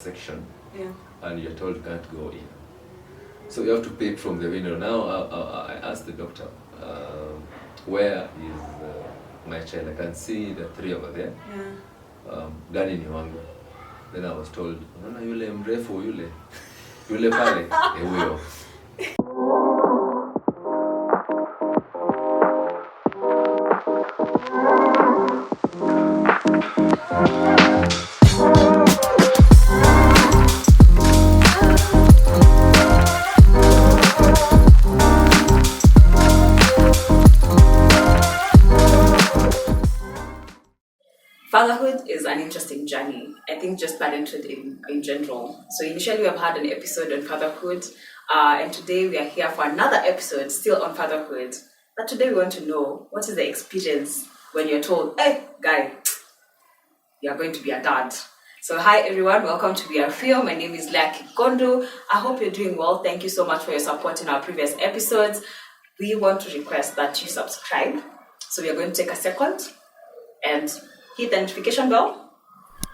section, Yeah. and you're told can't go in. So you have to pick from the window. Now I asked the doctor, where is my child? I can see the three over there. Yeah. Gani ni wangu. Then I was told, unaona yule mrefu yule pale, huyo. Fatherhood is an interesting journey. I think just parenthood in general. So initially we have had an episode on fatherhood, and today we are here for another episode still on fatherhood. But today we want to know, what is the experience when you're told, hey, guy, you're going to be a dad. So hi everyone, welcome to We Are Feel. My name is Lea Kikondu. I hope you're doing well. Thank you so much for your support in our previous episodes. We want to request that you subscribe. So we are going to take a second and hit the notification bell,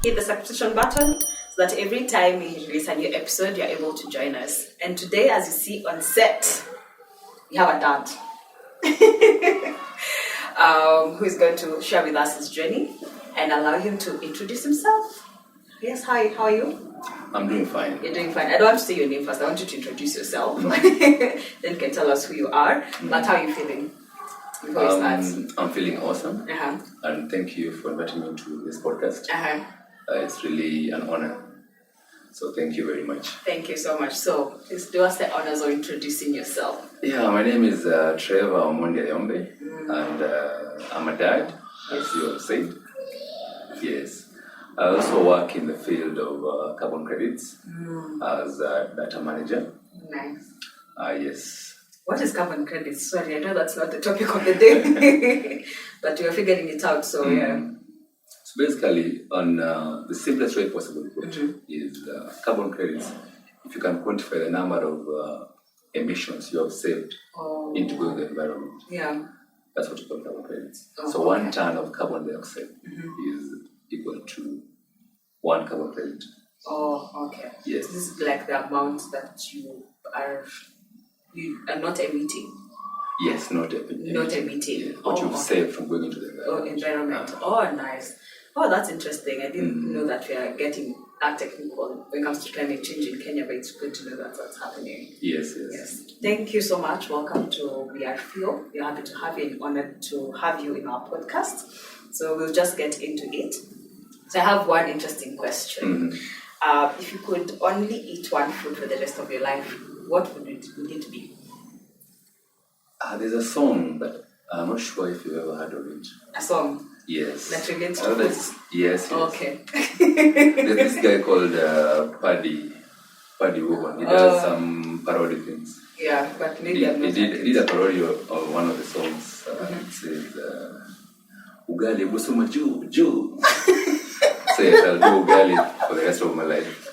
hit the subscription button, so that every time we release a new episode, you're able to join us. And today, as you see on set, we have a dad who is going to share with us his journey and allow him to introduce himself. Yes, hi, how are you? I'm doing fine. You're doing fine. I don't want to say your name first. I want you to introduce yourself. Then you can tell us who you are. But how are you feeling? I'm feeling awesome, Uh-huh. and thank you for inviting me to this podcast. Uh-huh. It's really an honor. So thank you very much. Thank you so much. So please do us the honors of introducing yourself. Yeah, my name is Trevor Yombe, and I'm a dad, as you have said. Yes. I also work in the field of carbon credits as a data manager. Nice. Yes. What is carbon credits? Sorry, I know that's not the topic of the day, but you're figuring it out, so yeah. So basically, on the simplest way possible to put is carbon credits. If you can quantify the number of emissions you have saved into going the environment, that's what you call carbon credits. So 1 ton of carbon dioxide is equal to 1 carbon credit. Oh, okay. Yes. So this is like the amount that you are not emitting. Yes, not emitting. Not emitting. Yeah. What you've saved from going into the environment. Environment. Oh, nice. Oh, that's interesting. I didn't know that we are getting that technical when it comes to climate change in Kenya, but it's good to know that's what's happening. Yes. Thank you so much. Welcome to We Are Feel. We're happy to have you and honored to have you in our podcast. So we'll just get into it. So I have one interesting question. If you could only eat one food for the rest of your life, what would it be? There's a song, but I'm not sure if you've ever heard of it. A song? Yes. That relates to food? Yes. Okay. There's this guy called Paddy Wogan. He does some parody things. Yeah, but maybe he did a parody of one of the songs. It says, ugali busuma juu. So yes, I'll do ugali for the rest of my life.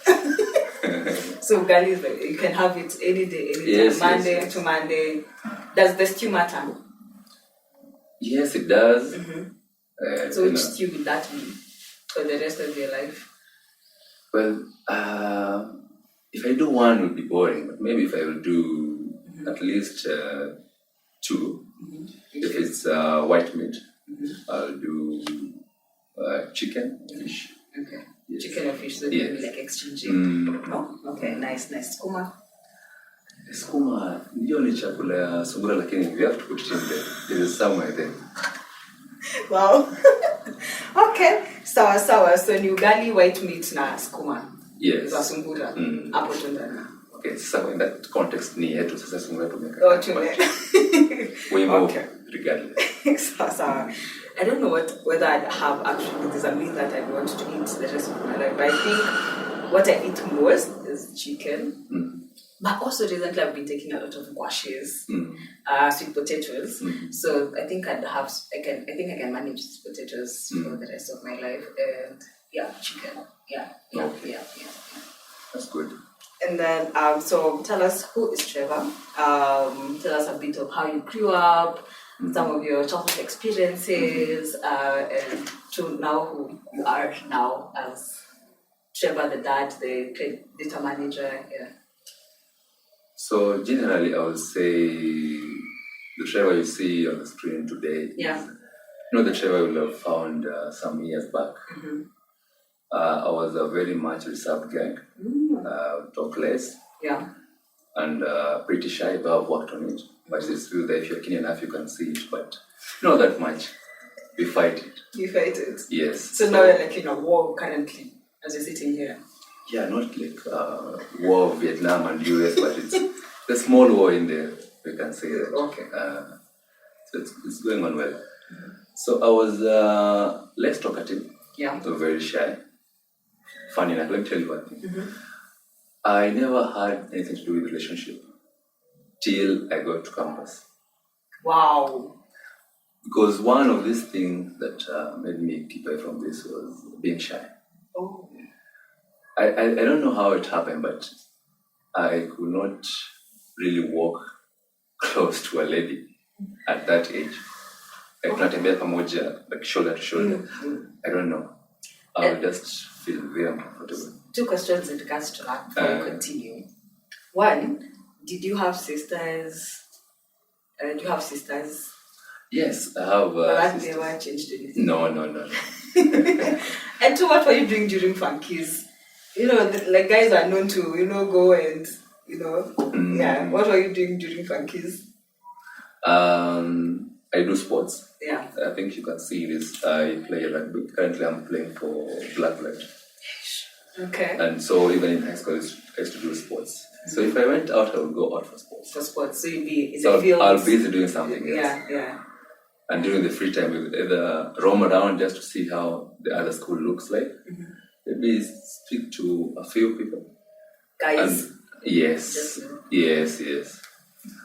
So ugali is you can have it any day, anytime, Monday to Monday. Does the stew matter? Yes, it does. So which stew would that be for the rest of your life? Well, if I do one, it would be boring. But maybe if I will do at least 2, if it's white meat, I'll do chicken, fish. Okay. Yes. Chicken or fish, so you'll be like exchanging. No? Okay, nice. Skuma. Skuma, hiyo ni chakula ya sungura, lakini we have to put it in there. It is somewhere there. Wow. Okay. Sawa. So ni ugali, white meat na skuma. Yes. Za sungura. Hapo tundana. Okay, so in that context ni yetu sasa sungura tumeka. Oh, tune. We move regardless. Sawa. I don't know whether I'd have actually, there's a meat that I want to eat the rest of my life, but I think what I eat most is chicken. But also recently I've been taking a lot of squashes, sweet potatoes. So I think I can manage sweet potatoes for the rest of my life. And chicken. Yeah. That's good. And then, so tell us, who is Trevor? Tell us a bit of how you grew up, some of your childhood experiences, and to now who you are now as Trevor, the dad, the data manager. Yeah. So generally, I would say the Trevor you see on the screen today is not the Trevor you will have found some years back. Mm-hmm. I was a very much reserved guy, talk less, and pretty shy, but I've worked on it. But it's true that if you're keen enough, you can see it, but not that much. We fight it. You fight it? Yes. So now you're like in a war currently, as you're sitting here? Yeah, not like war of Vietnam and US, but it's a small war in there, we can say that. Okay. So it's going on well. Mm-hmm. So I was less talkative, so very shy. Funny enough, let me tell you one thing. Mm-hmm. I never had anything to do with relationship till I got to campus. Wow. Because one of these things that made me keep away from this was being shy. Oh. I don't know how it happened, but I could not really walk close to a lady at that age. I could not be pamoja, like shoulder to shoulder. Mm-hmm. I don't know. I would just feel very uncomfortable. 2 questions in regards to that before we continue. One, did you have sisters? Do you have sisters? Yes, I have. But that never changed anything. No. And 2, what were you doing during funkies? You know, like guys are known to, go and, what were you doing during funkies? I do sports. Yeah. I think you can see this. I play rugby. Currently, I'm playing for Blackbird. Okay. And so even in high school, I used to do sports. So if I went out, I would go out for sports. For sports. So you'd be in the field. I'll be busy doing something else. Yeah. And during the free time, we would either roam around just to see how the other school looks like. Mm-hmm. Maybe speak to a few people. Guys? And yes.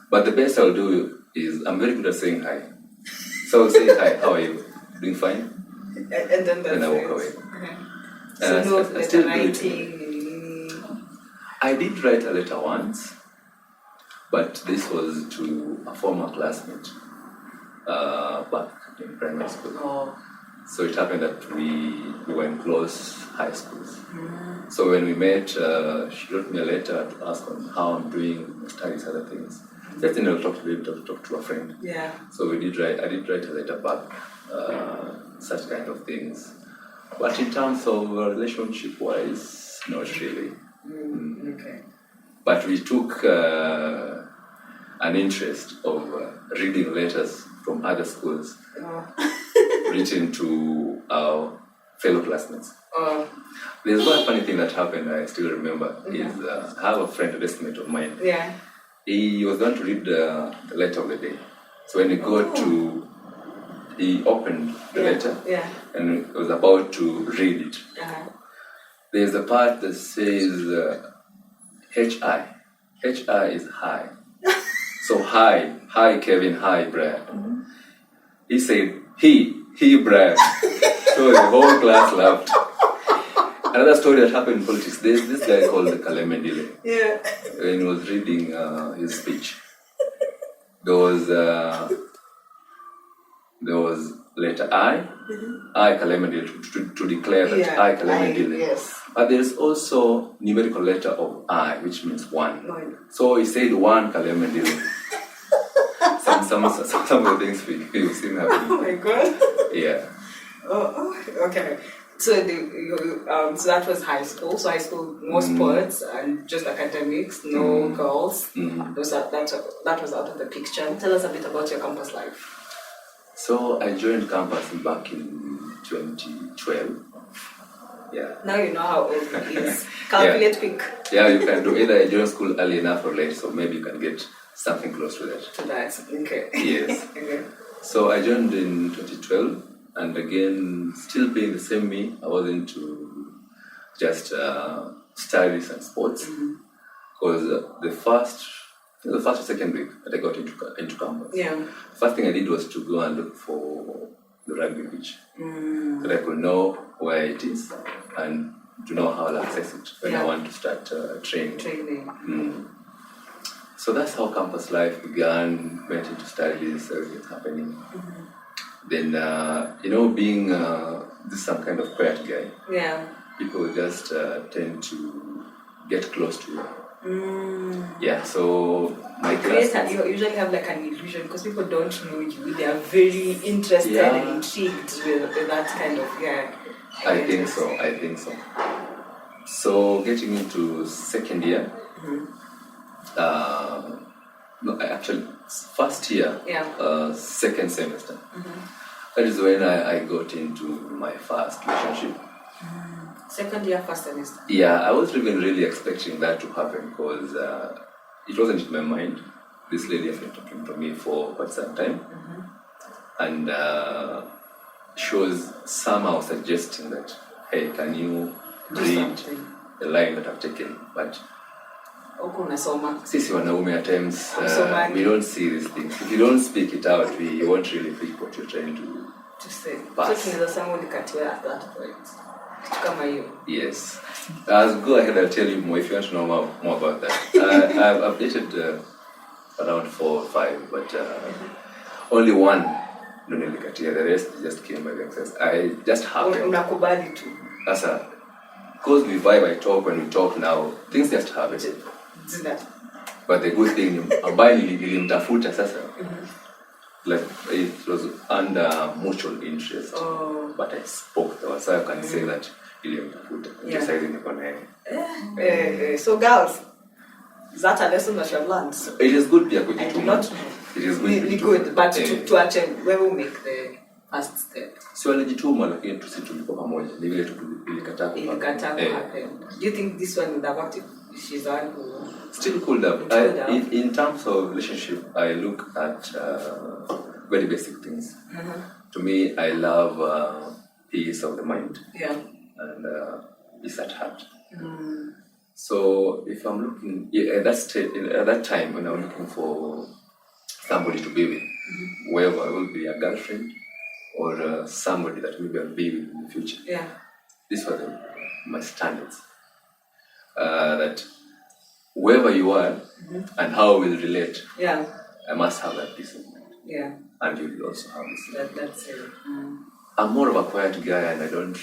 But the best I'll do is, I'm very good at saying hi. So I'll say, hi, how are you? Doing fine? And then I walk away. Okay. So no letter writing? I did write a letter once, but this was to a former classmate back in primary school. Oh. So it happened that we were in close high schools. Mm. So when we met, she wrote me a letter to ask on how I'm doing, my studies, other things. Just then I'll talk to a friend. Yeah. So I did write a letter back, such kind of things. But in terms of relationship-wise, not really. Okay. But we took an interest of reading letters from other schools written to our fellow classmates. There's one funny thing that happened, I still remember, is I have a friend, a best of mine. Yeah. He was going to read the letter of the day. So when he he opened the letter and was about to read it. There's a part that says H-I. H-I is hi. So hi Kevin, hi Brad. Mm-hmm. He said he Brad. So the whole class laughed. Another story that happened in politics, there's this guy called Kalongolongo. Yeah. When he was reading his speech, there was letter I, I Kalongolongo to declare that I Kalongolongo. Yes. But there's also numerical letter of I, which means 1. So he said 1 Kalongolongo. Some of the things we've seen happen. Oh my God. Yeah. Oh, okay. So so that was high school. So high school, more sports and just academics, no girls. That was out of the picture. Tell us a bit about your campus life. So I joined campus back in 2012. Yeah. Now you know how old it is. Calculate quick. Yeah, you can do either I join school early enough or late, so maybe you can get something close to that. Okay. Yes. Okay. So I joined in 2012. And again, still being the same me, I was into just studies and sports. Because the first or second week that I got into campus, the first thing I did was to go and look for the rugby pitch. So that I could know where it is and to know how I'll access it when I want to start training. So that's how campus life began, went into studies, everything happening. Then, being this some kind of quiet guy. Yeah. people just tend to get close to you. Yeah, so my class. You usually have like an illusion because people don't know you. They are very interested and intrigued with that kind of I think so. So getting into second year, no, actually first year, second semester. That is when I got into my first relationship. Second year, first semester. Yeah, I wasn't even really expecting that to happen because it wasn't in my mind. This lady has been talking to me for quite some time, and she was somehow suggesting that, hey, can you read the line that I've taken? But sisi wanaume at times we don't see these things. If you don't speak it out, we won't really pick what you're trying to say. Pass. So at that point. Yes. I'll go ahead and tell you more if you want to know more about that. I've dated around 4 or 5, but only one nilikatia. The rest just came by themselves. I just happened. Unakubali tu. Because we vibe, I talk, when we talk now, things just happen. But the good thing, ambaye nilimtafuta sasa, like it was under mutual interest. But I spoke though, so I can say that nilimtafuta. Just I didn't connect. So girls, is that a lesson that you have learned? It is good pia kujituma. I do not know. It is good. Good, but to actually, where we make the first step. So alijituma lakini tulikuwa pamoja. Ni vile ilikataa happen. Do you think this one would have worked if she's the one who still cooled up? In terms of relationship, I look at very basic things. To me, I love peace of the mind. Yeah. And peace at heart. So if I'm looking at that time when I'm looking for somebody to be with, whether I will be a girlfriend or somebody that maybe I'll be with in the future. Yeah. These were my standards. That wherever you are and how we'll relate, I must have that peace of mind. Yeah. And you will also have this. That's it. I'm more of a quiet guy and I don't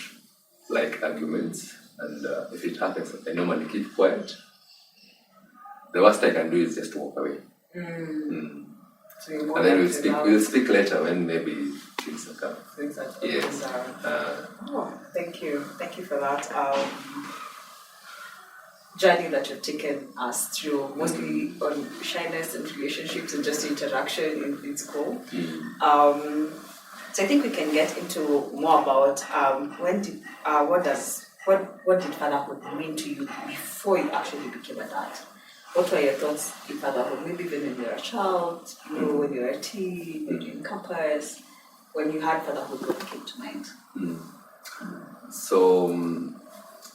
like arguments. And if it happens, I normally keep quiet. The worst I can do is just walk away. So and then we'll speak later when maybe things are coming. Yes. Thank you for that journey that you've taken us through, mostly on shyness and relationships and just interaction in school. So I think we can get into more about what did fatherhood mean to you before you actually became a dad? What were your thoughts in fatherhood? Maybe even when you were a child, when you were a teen, when you were in campus, when you had fatherhood, what came to mind? So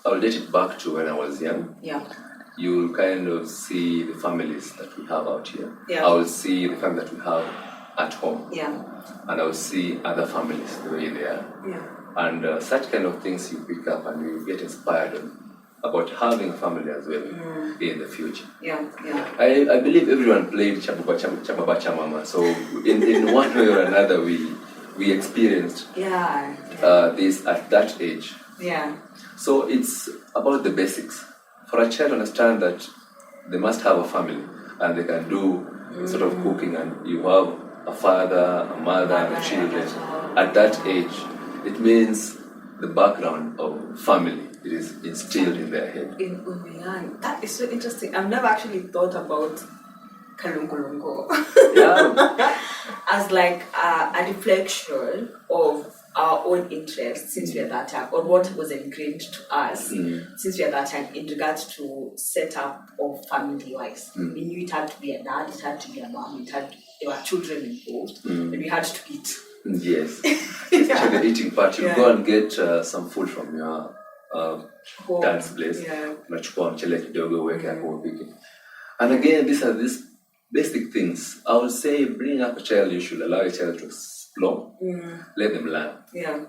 I'll date it back to when I was young. Yeah. You'll kind of see the families that we have out here. Yeah. I will see the family that we have at home. Yeah. And I will see other families the way they are. Yeah. And such kind of things you pick up and you get inspired about having a family as well in the future. Yeah, yeah. I believe everyone played Chababa Chamama. So in one way or another we experienced this at that age. Yeah. So it's about the basics. For a child to understand that they must have a family and they can do sort of cooking and you have a father, a mother, and children. At that age, it means the background of family is instilled in their head. That is so interesting. I've never actually thought about Kalongolongo as like a reflection of our own interests since we are that young, or what was ingrained to us since we are that young in regards to setup of family-wise. We knew it had to be a dad, it had to be a mom, there were children involved, and we had to eat. Yes, especially the eating part. You go and get some food from your dad's place. And again, these are these basic things. I would say bringing up a child, you should allow a child to explore, let them learn. Yeah.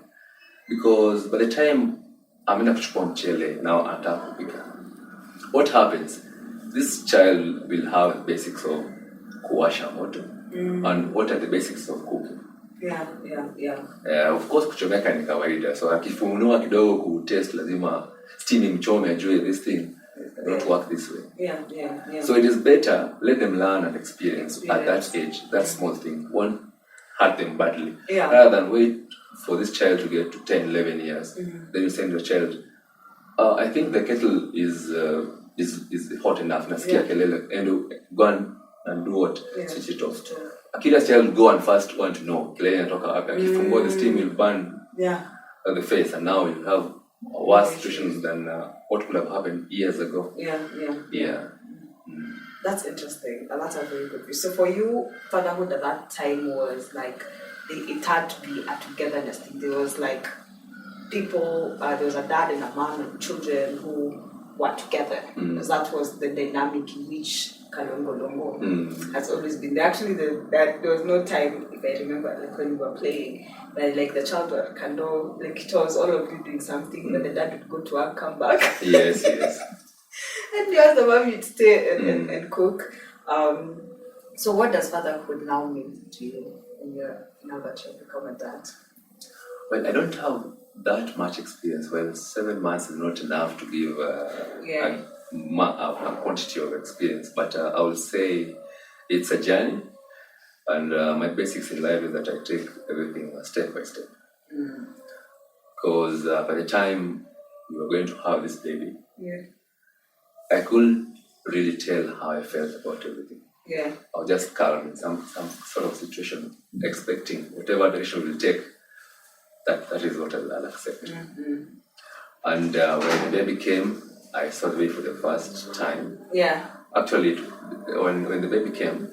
Because by the time I'm in kuchukua mchele, now anataka kupika, what happens? This child will have the basics of kuwasha moto. And what are the basics of cooking? Of course kuchomeka ni kawaida, so akifunua kidogo kutest lazima steam mchome ajue this thing don't work this way. So it is better let them learn and experience at that age, that small thing won't hurt them badly, rather than wait for this child to get to 10, 11 years. Then you send your child, I think the kettle is hot enough, nasikia kelele, and go and do what? Switch it off. A killer child will go and first want to know kelele inatoka wapi. Akifungua the steam will burn the face, and now you have worse situations than what would have happened years ago. That's interesting. That's a very good view. So for you, fatherhood at that time was like it had to be a togetherness thing. There was like people, there was a dad and a mom and children who were together. Because that was the dynamic in which Kalongolongo has always been there. Actually, there was no time, if I remember, like when we were playing, that like the child would kando, like it was all of you doing something, then the dad would go to work, come back. Yes. And the other mom would stay and cook. So what does fatherhood now mean to you now that you've become a dad? Well, I don't have that much experience. Well, 7 months is not enough to give a quantity of experience, but I will say it's a journey, and my basics in life is that I take everything step by step. Because by the time we were going to have this baby, I couldn't really tell how I felt about everything. I was just calm in some sort of situation, expecting whatever direction we'll take, that is what I'll accept. And when the baby came, I saw the baby for the first time. Actually, when the baby came...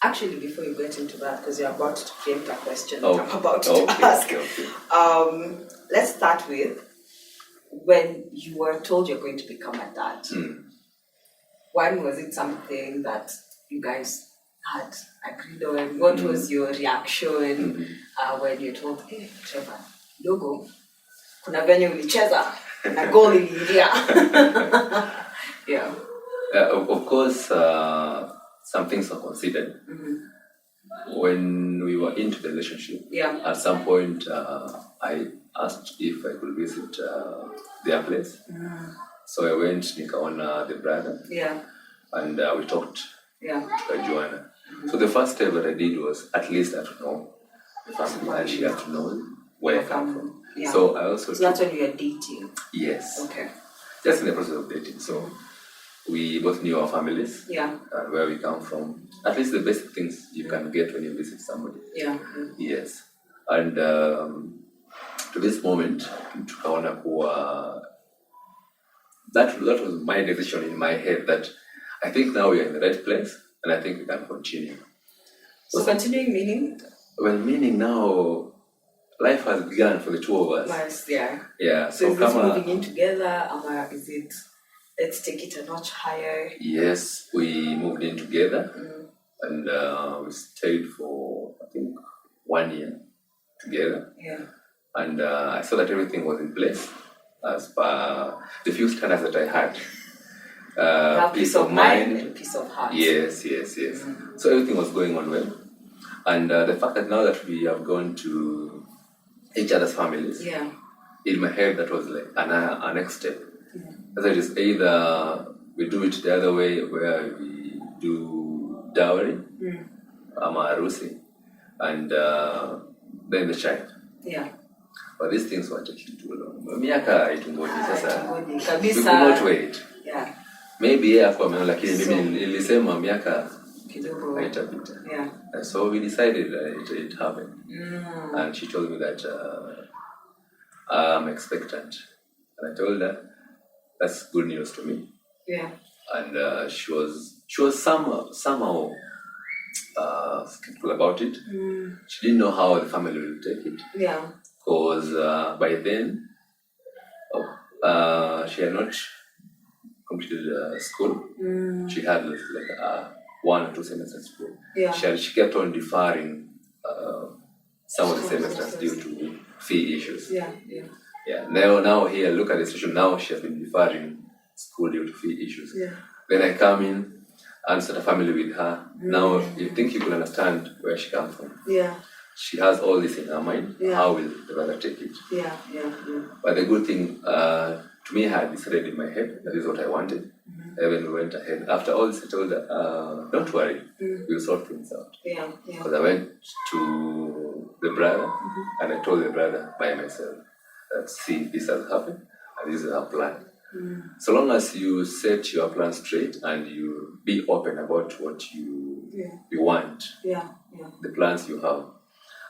Actually, before you get into that, because you're about to preempt a question I'm about to ask. Let's start with when you were told you're going to become a dad. When was it something that you guys had agreed on? What was your reaction when you're told, hey, Trevor, dogo, kuna venye ulicheza na goal iliingia? Of course, some things are considered. When we were into the relationship, at some point, I asked if I could visit their place. So I went, nikaona the brother, and we talked to Joanna. So the first step that I did was at least I had to know the family, and she had to know where I come from. So I also... So that's when you were dating? Yes. Okay. Just in the process of dating. So we both knew our families and where we come from. At least the basic things you can get when you visit somebody. Yes. And to this moment, that was my decision in my head that I think now we are in the right place and I think we can continue. So continuing meaning? Well, meaning now life has begun for the two of us. Yeah. So is this moving in together, or is it let's take it a notch higher? Yes, we moved in together and we stayed for I think 1 year together. And I saw that everything was in place as per the few standards that I had. Peace of mind and peace of heart. Yes. So everything was going on well. And the fact that now that we have gone to each other's families, in my head that was like a next step. As it is either we do it the other way where we do dowry, amarusi, and then the child. But these things were taking too long. Miaka itungoji sasa. We could not wait. Maybe hapo ameona lakini mimi nilisema miaka kidogo haitapita. And so we decided it happened. And she told me that I'm expectant. And I told her that's good news to me. And she was somehow skeptical about it. She didn't know how the family will take it. Because by then, she had not completed school. She had like 1 or 2 semesters school. She kept on deferring some of the semesters due to fee issues. Now here, look at the situation. Now she has been deferring school due to fee issues. Then I come in, and start a family with her. Now, you think you can understand where she comes from. Yeah. She has all this in her mind. Yeah. How will the brother take it? Yeah. But the good thing, to me, I had decided in my head that is what I wanted. I even went ahead. After all this, I told her, don't worry, we'll sort things out. Yeah. Because I went to the brother and I told the brother by myself that, see, this has happened and this is our plan. So long as you set your plan straight and you be open about what you want, the plans you have,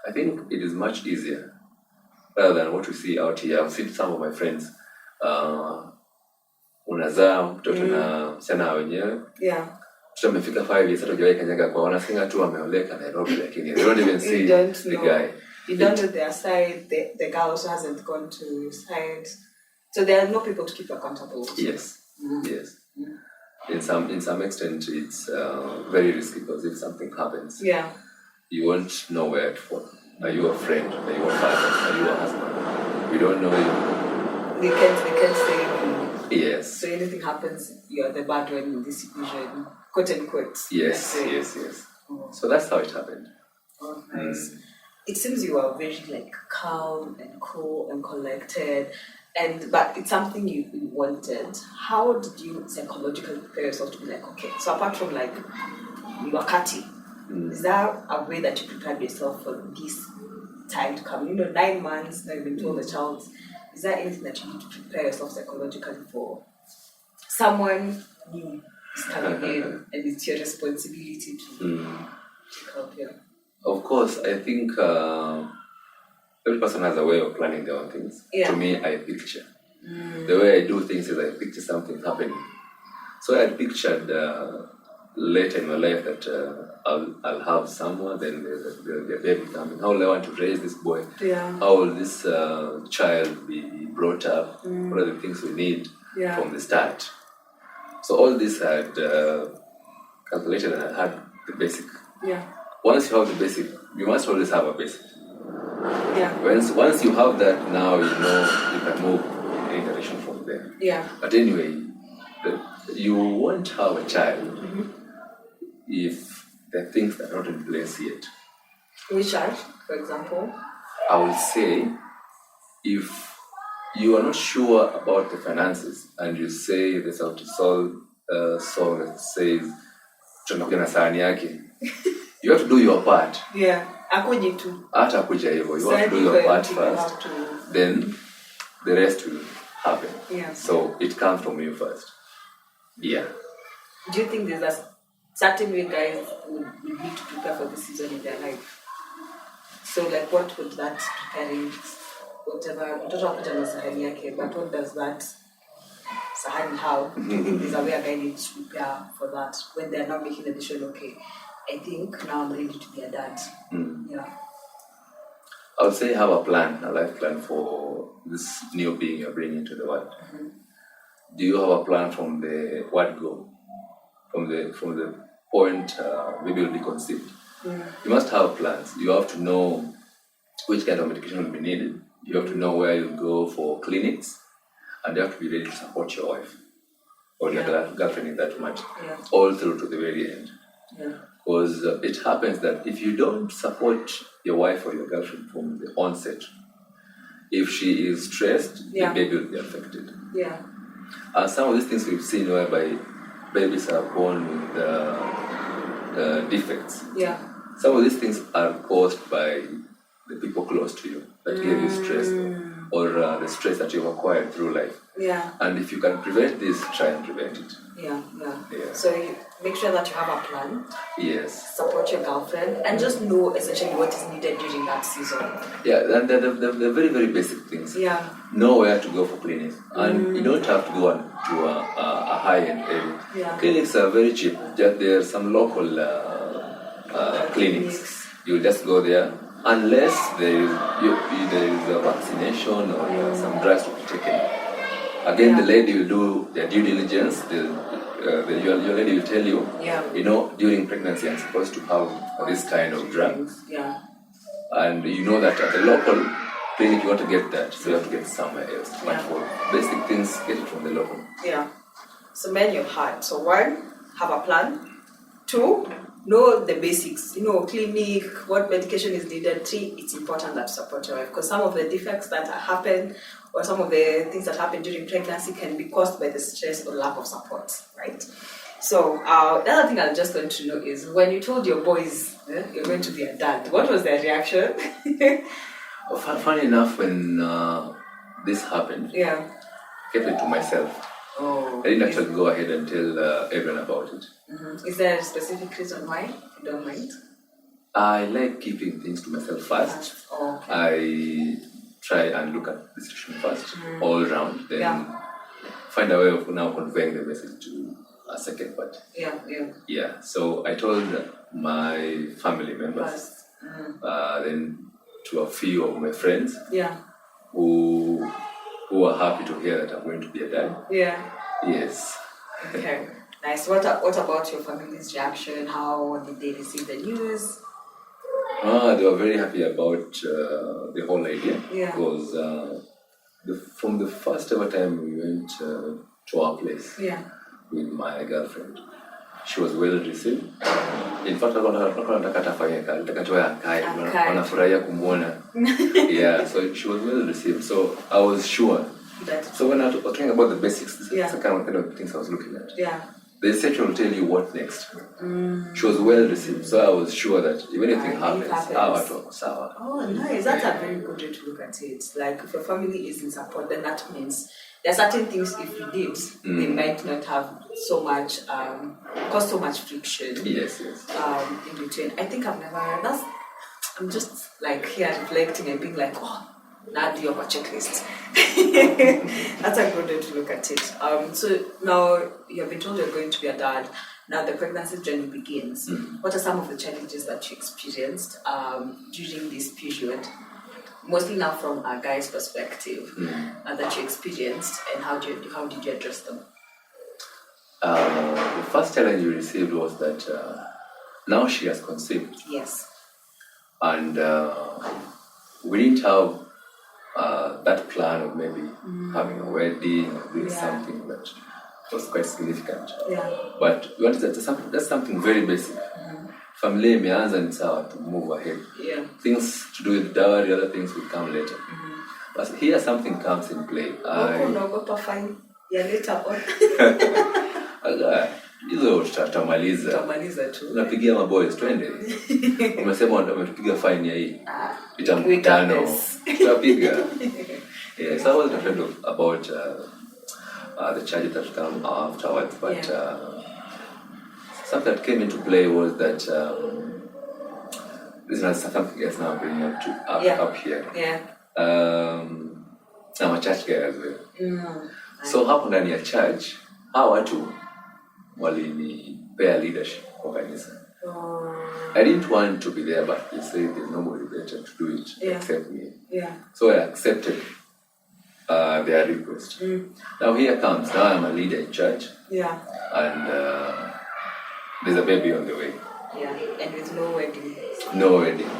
I think it is much easier rather than what we see out here. I've seen some of my friends, unazaa mtoto na msichana wenyewe. Mtoto amefika 5 years, hata hujawahi kanyaga kwa, wanasinga tu ameoleka Nairobi, lakini they don't even see the guy. You don't know their side, the girl also hasn't gone to his side. So there are no people to keep accountable. Yes. In some extent, it's very risky because if something happens, you won't know where to fall. Are you a friend? Are you a father? Are you a husband? We don't know you. They can't say. Yes. So anything happens, you're the bad one in this equation, quote unquote. Yes. So that's how it happened. Oh, nice. It seems you are very calm and cool and collected. But it's something you wanted. How did you psychologically prepare yourself to be okay, so apart from wakati, is there a way that you prepared yourself for this time to come? 9 months, now you've been told the child. Is there anything that you need to prepare yourself psychologically for someone new is coming in and it's your responsibility to help you? Of course, I think every person has a way of planning their own things. To me, I picture. The way I do things is I picture something happening. So I pictured later in my life that I'll have someone, then there'll be a baby coming. How will I want to raise this boy? How will this child be brought up? What are the things we need from the start? So all this I had calculated and I had the basic. Once you have the basic, you must always have a basic. Once you have that, now you know you can move in any direction from there. But anyway, you won't have a child if there are things that are not in place yet. Which child, for example? I would say, if you are not sure about the finances and you say there's a song that says tunakuja na sahani yake, you have to do your part. Akuje tu. Hata akuja hivyo, you have to do your part first. Then the rest will happen. So it comes from you first. Do you think there's a certain way guys would need to prepare for this season in their life? So what would that preparing, whatever, mtoto akuja na sahani yake, but what does that sahani, how do you think there's a way a guy needs to prepare for that when they're now making the decision, okay, I think now I'm ready to be a dad? I would say have a plan, a life plan for this new being you're bringing into the world. Do you have a plan from the word go? From the point baby will be conceived? You must have plans. You have to know which kind of medication will be needed. You have to know where you'll go for clinics, and you have to be ready to support your wife or your girlfriend in that much, all through to the very end. Because it happens that if you don't support your wife or your girlfriend from the onset, if she is stressed, the baby will be affected. And some of these things we've seen whereby babies are born with defects. Some of these things are caused by the people close to you that give you stress or the stress that you've acquired through life. And if you can prevent this, try and prevent it. So you make sure that you have a plan. Support your girlfriend and just know essentially what is needed during that season. And the very, very basic things. Know where to go for clinics. And you don't have to go to a high-end area. Clinics are very cheap. There are some local clinics. You just go there. Unless there is a vaccination or some drugs to be taken. Again, the lady will do their due diligence. Your lady will tell you, during pregnancy I'm supposed to have this kind of drug. And you know that at the local clinic you want to get that, so you have to get it somewhere else. But for basic things, get it from the local. So many you've had. So one, have a plan. 2, know the basics. Clinic, what medication is needed. 3, it's important that you support your wife, because some of the defects that happen or some of the things that happen during pregnancy can be caused by the stress or lack of support, right? So the other thing I'm just going to know is, when you told your boys you're going to be a dad, what was their reaction? Funny enough, when this happened, I kept it to myself. I didn't actually go ahead and tell everyone about it. Mm-hmm. Is there a specific reason why, if you don't mind? I like keeping things to myself first. I try and look at the situation first, all around, then find a way of now conveying the message to a second part. So I told my family members, then to a few of my friends, who are happy to hear that I'm going to be a dad. Yes. Okay. Nice. What about your family's reaction? How did they receive the news? They were very happy about the whole idea, because from the first ever time we went to our place with my girlfriend, she was well received. In fact, so she was well received. So I was sure. So when I was talking about the basics, this is the kind of things I was looking at. The reception will tell you what next. She was well received, so I was sure that if anything happens. Oh, nice. That's a very good way to look at it. Like, if your family is in support, then that means there are certain things, if you did, they might not have so much, cause so much friction. Yes. In between. I think I'm just like here reflecting and being like, now do your checklist. That's a good way to look at it. So now you have been told you're going to be a dad. Now the pregnancy journey begins. What are some of the challenges that you experienced during this period? Mostly now from a guy's perspective, that you experienced, and how did you address them? The first challenge we received was that now she has conceived. Yes. And we didn't have that plan of maybe having a wedding or doing something that was quite significant. But we wanted that's something very basic. Family imeanza ni sawa to move ahead. Things to do with dowry, other things will come later. But here something comes in play. Hizo tutamaliza tu. Unapigia maboys twende. Umesema wametupiga fine ya hii. Itamkutano. Tutapiga. So I wasn't afraid about the charges that come afterwards, but something that came into play was that this is something else now bringing up here. I'm a church guy as well. So hapo ndani ya church, hawa watu walinipea leadership kwa kanisa. I didn't want to be there, but they said there's nobody better to do it except me. So I accepted their request. Now here comes, now I'm a leader in church. And there's a baby on the way. And with no wedding. No wedding.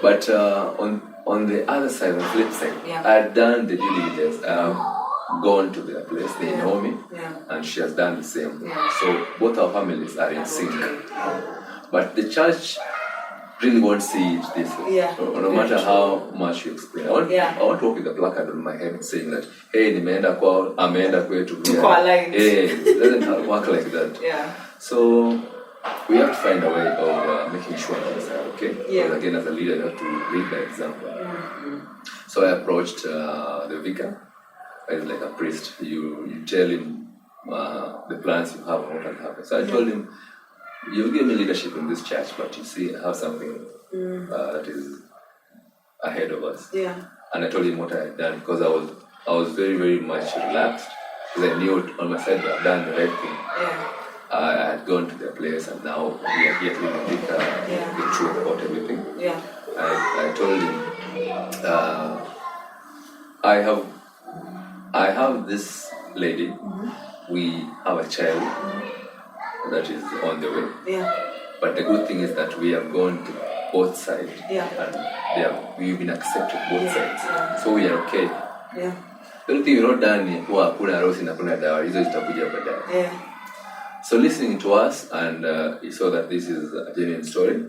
But on the other side, on the flip side, I've done the due diligence. Gone to their place, they know me, and she has done the same. So both our families are in sync. But the church really won't see it this way. No matter how much you explain. I want to walk with a placard on my head saying that, hey, nimeenda kwao, ameenda kwetu. It doesn't work like that. So we have to find a way of making sure things are okay. Because again, as a leader, you have to lead by example. So I approached the vicar. As like a priest, you tell him the plans you have and what can happen. So I told him, you've given me leadership in this church, but you see, I have something that is ahead of us. And I told him what I had done, because I was very, very much relaxed, because I knew on my side that I'd done the right thing. I had gone to their place, and now we are here to the truth about everything. I told him, I have this lady. We have a child that is on the way. But the good thing is that we have gone to both sides, and we've been accepted both sides. So we are okay. The only thing you're not done is hakuna harusi na kuna dawa, hizo zitakuja baadaye. So listening to us, and he saw that this is a genuine story,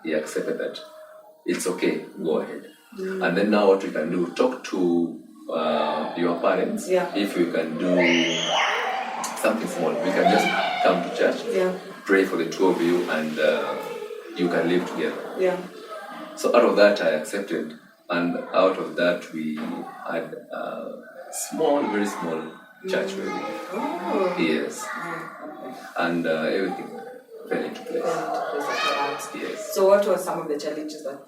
he accepted that it's okay, go ahead. And then now what we can do, talk to your parents. If you can do something small, we can just come to church, pray for the two of you, and you can live together. So out of that I accepted, and out of that we had a small, very small church wedding. Yes. And everything fell into place. Yes. So what were some of the challenges that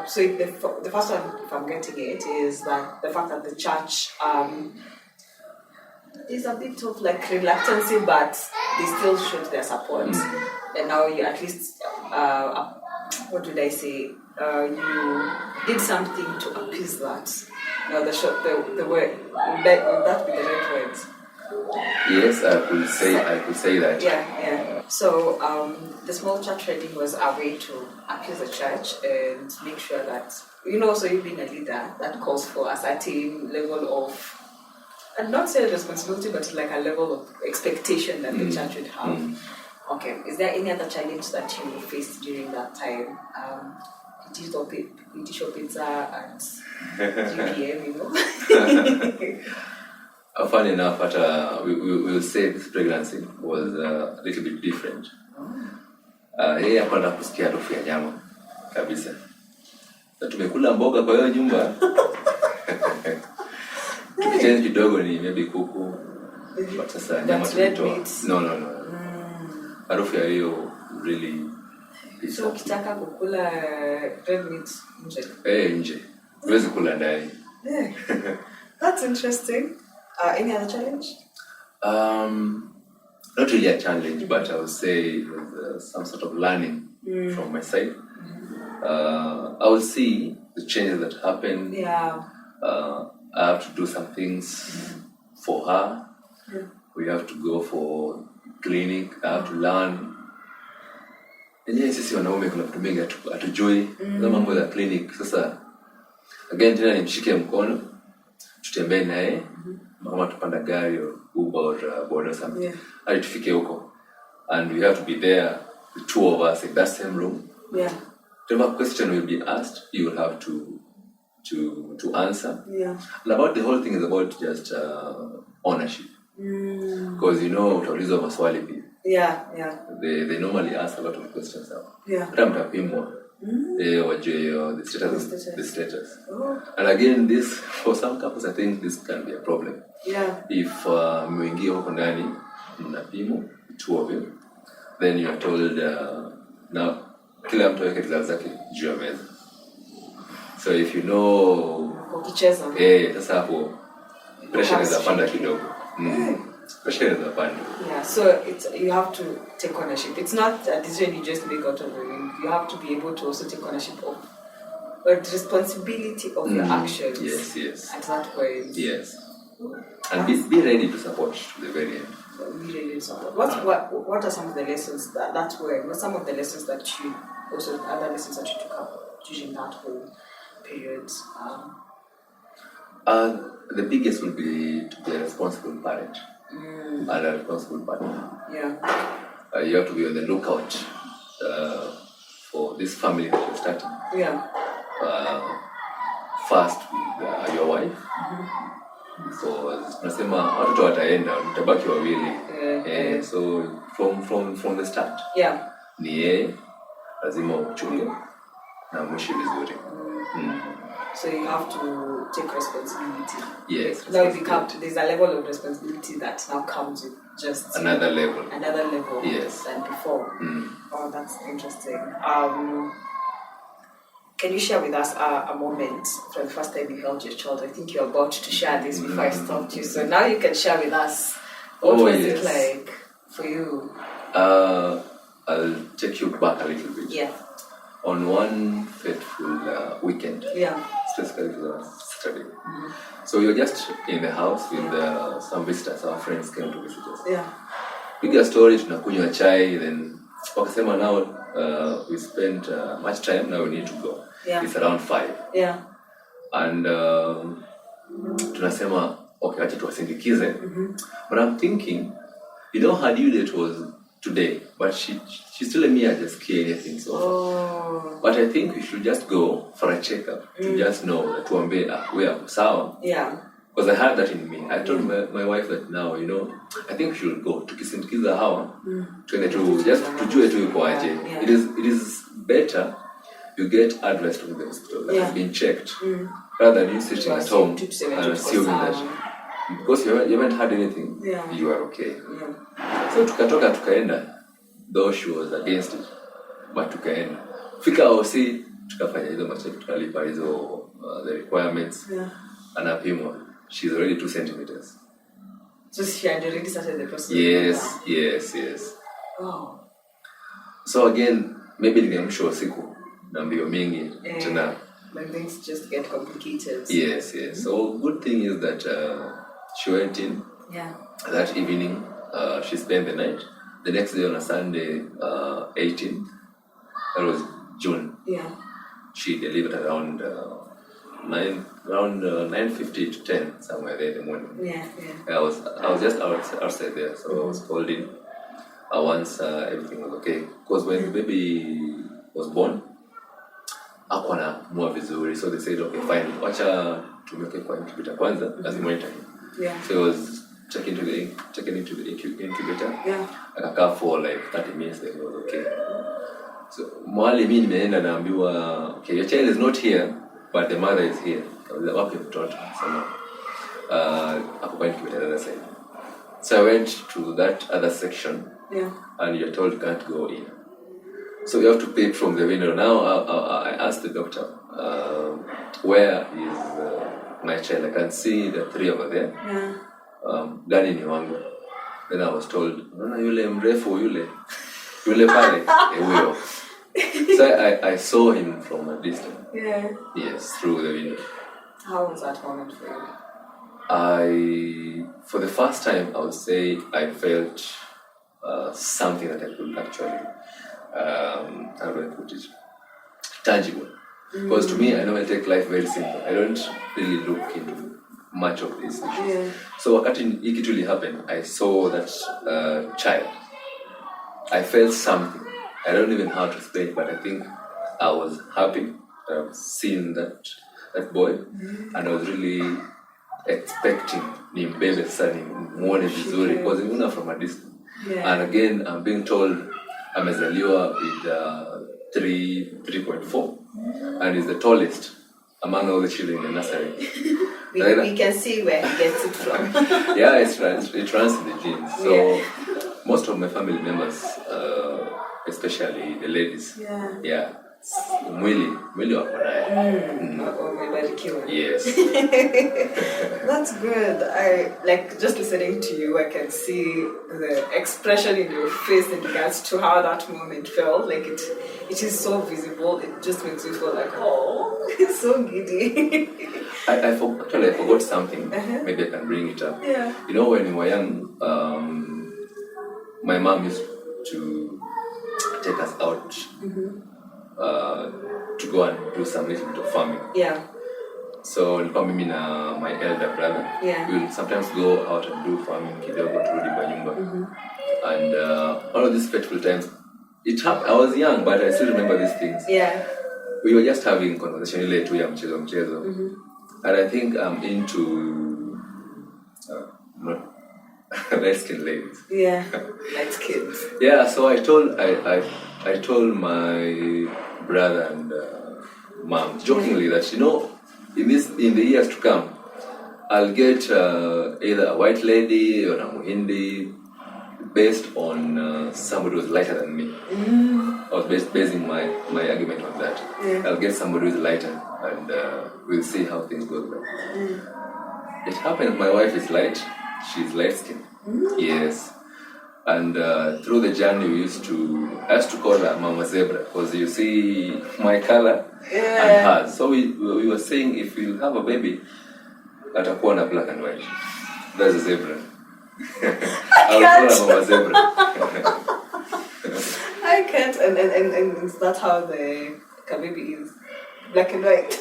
so the first one, if I'm getting it, is that the fact that the church is a bit of like reluctancy, but they still showed their support. And now you at least what did I say? You did something to appease that. Now the word, would that be the right word? Yes, I could say that. Yeah. So the small church wedding was a way to appease the church and make sure that, so you being a leader, that calls for a certain level of, and not say responsibility, but like a level of expectation that the church would have. Okay. Is there any other challenge that you faced during that time? Digital pizza and GPM, Funny enough, we will say this pregnancy was a little bit different. Yeye hapana kusikia harufu ya nyama kabisa. Na tumekula mboga kwa hiyo nyumba. Kitchen kidogo ni maybe kuku. But sasa nyama tulitoa. No. Harufu ya hiyo really. So ukitaka kukula red meat nje? Nje. Huwezi kula ndani. That's interesting. Any other challenge? Not really a challenge, but I would say it was some sort of learning from my side. I will see the changes that happen. I have to do some things for her. We have to go for clinic. I have to learn. Yenyewe sisi wanaume kuna vitu mingi hatujui. Mambo ya clinic. Sasa again tena nimshike mkono, tutembee naye, mama tupanda gari or Uber or board or something. Hadi tufike huko. And we have to be there, the two of us in that same room. Whatever question will be asked, you will have to answer. And about the whole thing is about just ownership. Because utaulizwa maswali pia. They normally ask a lot of questions now. Hata mtapimwa. Wajue the status. And again, this for some couples I think this can be a problem. If mwingia huko ndani mnapimwa, two of you, then you are told now kila mtu aweke glavu zake juu ya meza. So if you know ukicheza sasa hapo pressure is panda kidogo. Pressure is panda. So you have to take ownership. It's not a decision you just make out of the wind. You have to be able to also take ownership of the responsibility of your actions. Yes. At that point. Yes. And be ready to support to the very end. Be ready to support. What are some of the lessons that were? What some of the lessons that you also other lessons that you took up during that whole period? The biggest will be to be a responsible parent and a responsible partner. You have to be on the lookout for this family that you're starting. First with your wife. Because tunasema watoto wataenda, mtabaki wawili. So from the start. Ni yeye lazima uchunge na mwishi vizuri. So you have to take responsibility. Yes. Now there's a level of responsibility that now comes with just another level. Yes. Than before. Oh, that's interesting. Can you share with us a moment from the first time you held your child? I think you're about to share this before I stopped you. So now you can share with us. What was it like for you? I'll take you back a little bit. On one fateful weekend. Specifically for Saturday. So you're just in the house with some visitors. Our friends came to visit us. Bigger story, tunakunywa chai, then wakasema now we spent much time, now we need to go. It's around 5. And tunasema okay, acha tuwasindikize. But I'm thinking her due date was today, but she still let me ajasikia anything so far. But I think we should just go for a checkup to just know that we are sawa. Yeah. Because I had that in me. I told my wife that now, I think we should go tukisindikiza hawa tuende tu just tujue tu yuko aje. It is better you get advice from the hospital that has been checked rather than you sitting at home and assuming that because you haven't had anything, you are okay. So tukatoka tukaenda, though she was against it, but tukaenda. Fika OC, tukafanya hizo macheki, tukalipa hizo the requirements. Anapimwa. She's already 2 centimeters. So she had already started the process? Yes. Wow. So again, maybe ningeamsha usiku na mbio mingi tena. When things just get complicated. Yes. So good thing is that she went in that evening. She spent the night. The next day on a Sunday, 18th, that was June. Yeah. She delivered around 9:50 to 10, somewhere there in the morning. Yeah. I was just outside there, so I was called in once everything was okay. Because when the baby was born, hakuwa anapumua vizuri, so they said okay fine, wacha tumweke kwa incubator kwanza as monitor. So I was taken into the incubator. Akakaa for like 30 minutes, then it was okay. So mwali mimi nimeenda naambiwa okay, your child is not here but the mother is here. Wapi mtoto sana ako kwa incubator other side. So I went to that other section and you're told you can't go in. So you have to peek from the window. Now I asked the doctor, where is my child? I can see the 3 over there. Gani ni wangu. Then I was told, yule mrefu yule pale huyo. So I saw him from a distance. Yes, through the window. How was that moment for you? For the first time, I would say I felt something that I could actually, how do I put it, tangible. Because to me, I know I take life very simple. I don't really look into much of these issues. So wakati hii kitu really happened, I saw that child. I felt something. I don't even know how to explain it, but I think I was happy seeing that boy, and I was really expecting nimbebe sasa nimuone vizuri because I'm from a distance. And again, I'm being told amezaliwa with 3.4 and is the tallest among all the children in the nursery. We can see where he gets it from. It runs in the genes. So most of my family members, especially the ladies, mwili wako naye. Yes. That's good. I like just listening to you. I can see the expression in your face in regards to how that moment felt. Like it is so visible. It just makes you feel like, oh, it's so giddy. I forgot something. Maybe I can bring it up. You know, when we were young, my mom used to take us out to go and do some little bit of farming. So nilikuwa mimi na my elder brother. We will sometimes go out and do farming kidogo turudi kwa nyumba. And all of these fateful times, it happened. I was young, but I still remember these things. We were just having conversation ile tu ya mchezo. And I think I'm into light-skinned ladies. Light kids. So I told my brother and mom jokingly that in the years to come, I'll get either a white lady or a Muhindi based on somebody who's lighter than me. I was basing my argument on that. I'll get somebody who's lighter and we'll see how things go. It happened my wife is light. She's light-skinned. Yes. And through the journey, I used to call her Mama Zebra because you see my color and hers. So we were saying if we'll have a baby, atakuwa na black and white. That's a zebra. I'll call her Mama Zebra. I can't. And is that how the baby is? Black and white.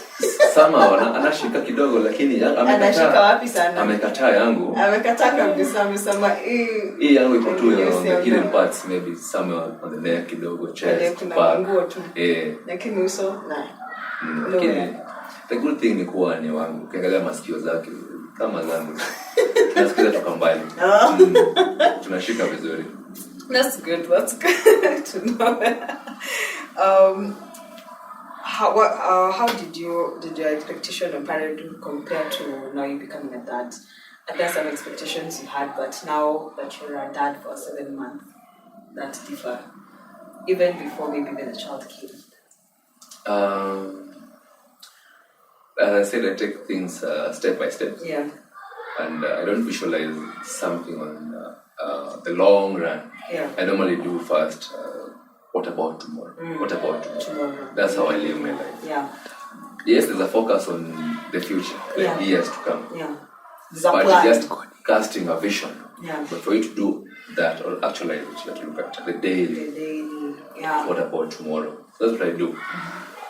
Sama anashika kidogo lakini anashika wapi sana? Amekataa yangu. Amekataa kabisa, amesema hii yangu iko tu on the hidden parts, maybe somewhere on the neck kidogo, chest, back. Lakini uso na. Lakini the good thing ni kuwa ni wangu. Ukiangalia masikio zake kama zangu. Tunasikiza toka mbali. Tunashika vizuri. That's good to know. How did your expectation of parenthood compare to now you becoming a dad? Are there some expectations you had, but now that you're a dad for 7 months, that differ, even before maybe when the child came? As I said, I take things step by step. Yeah. And I don't visualize something on the long run. Yeah. I normally do first. What about tomorrow? What about tomorrow? That's how I live my life. Yeah. Yes, there's a focus on the future, the years to come. Yeah. But just casting a vision. Yeah. But for you to do that or actualize it, you have to look at the daily. Yeah. What about tomorrow? That's what I do.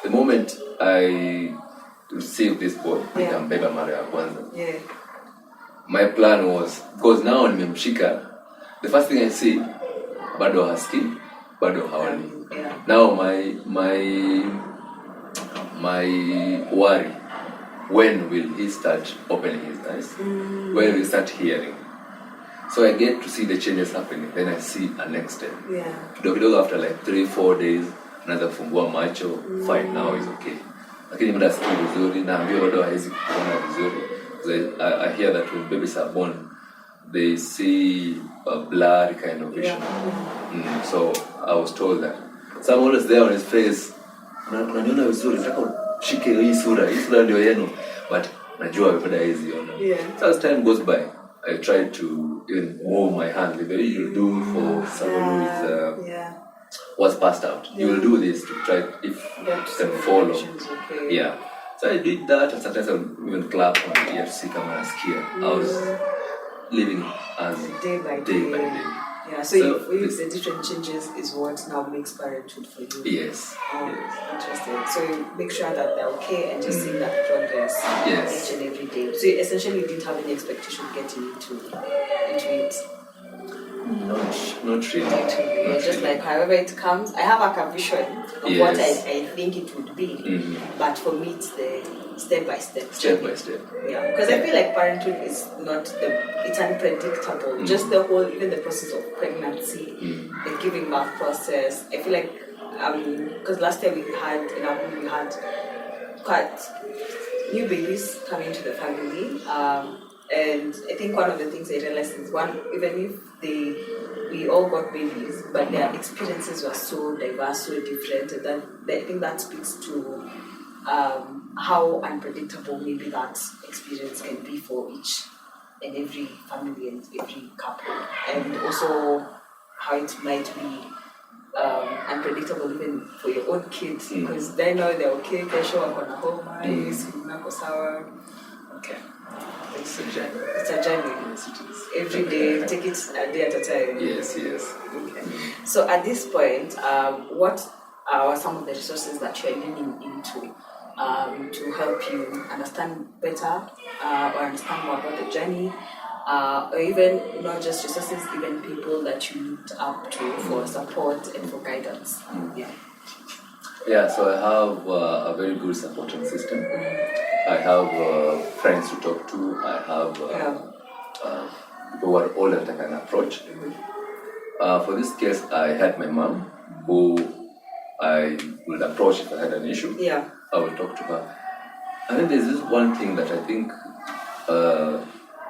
The moment I receive this boy, nikambeba mara ya kwanza. Yeah. My plan was, because now nimemshika, the first thing I see, bado haski, bado hawani. Yeah. Now my worry, when will he start opening his eyes? When will he start hearing? So I get to see the changes happening, then I see a next step. Yeah. Kidogo after like 3-4 days, anaanza kufungua macho, fine, now is okay. Lakini muda siku vizuri, naambia bado haizi kuona vizuri. I hear that when babies are born, they see a blurry kind of vision. Yeah. So I was told that. So I'm always there on his face. Unaniona vizuri, nataka shike hii sura ndio yenu. But najua bado haizi ona. Yeah. So as time goes by, I try to even move my hand the way you do for someone who is was passed out. You will do this to try if can follow. Okay. Yeah. So I did that, and sometimes I would even clap on the ear to see kama nasikia. I was living as day by day. Yeah, so if the different changes is what now makes parenthood for you. Yes. Yes. Interesting. So you make sure that they're okay and just see that progress each and every day. So you essentially didn't have any expectation getting into it. Not really. Just like however it comes, I have a vision of what I think it would be, but for me it's the step by step. Yeah, because I feel like parenthood is it's unpredictable. Just the whole, even the process of pregnancy, the giving birth process. I feel like because last year we had quite new babies coming to the family. And I think one of the things I realized is even if we all got babies, but their experiences were so diverse, so different, and I think that speaks to how unpredictable maybe that experience can be for each and every family and every couple, and also how it might be unpredictable even for your own kids, because they know they're okay, kesho wako na homa, nako sawa. Okay. It's a journey. It's a journey. Yes, it is. Every day, take it a day at a time. Yes. Okay. So at this point, what are some of the resources that you are leaning into to help you understand better or understand more about the journey, or even not just resources, even people that you looked up to for support and for guidance? Yeah, so I have a very good supporting system. I have friends to talk to. I have people who are older that I can approach. For this case, I had my mom, who I would approach if I had an issue. Yeah. I will talk to her. And then there's this one thing that I think